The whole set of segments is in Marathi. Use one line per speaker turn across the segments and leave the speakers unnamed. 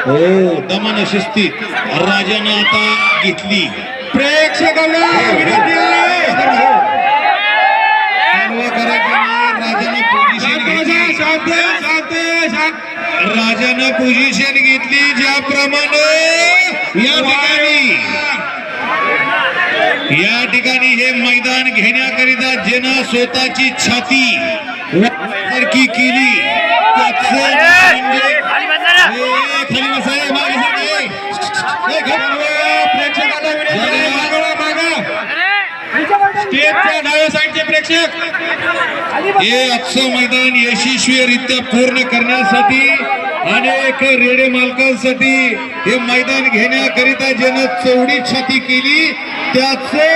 हो दमान शिस्तीत राजानं आता घेतली.
प्रेक्षकांना विनंती आहे.
राजानं पोझिशन घेतली.
शांत शांत शांत.
राजानं पोझिशन घेतली ज्याप्रमाणे या ठिकाणी हे मैदान घेण्याकरिता ज्यानं स्वतःची छाती सारखी केली
स्टेजच्या डाव्या साईडचे प्रेक्षक
हे आजचं मैदान यशस्वीरित्या पूर्ण करण्यासाठी अनेक रेडे मालकांसाठी हे मैदान घेण्याकरिता ज्यानं चौडी छाती केली त्याचे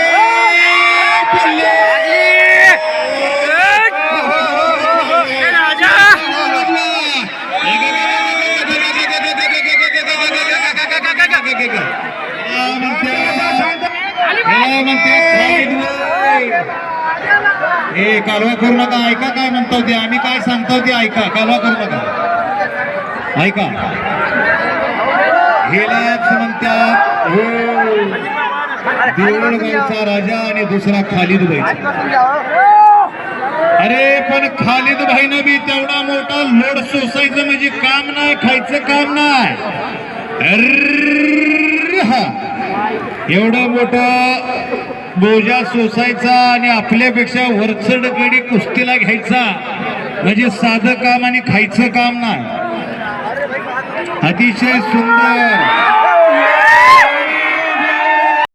हे कालवा करू नका. ऐका काय म्हणतो ते, आम्ही काय सांगतो ते ऐका. कालवा करू नका, ऐका. हेलाच म्हणतात हो देऊळगावचा राजा आणि दुसरा खालिद भाई. अरे पण खालिद भाईनं बी तेवढा मोठा लोड सोसायचं म्हणजे काम नाही, खायचं काम नाही. एवढा मोठा बोजा सोसायचा आणि आपल्यापेक्षा वरचढ गडी कुस्तीला घ्यायचा म्हणजे साधं काम आणि खायचं काम नाही. अतिशय सुंदर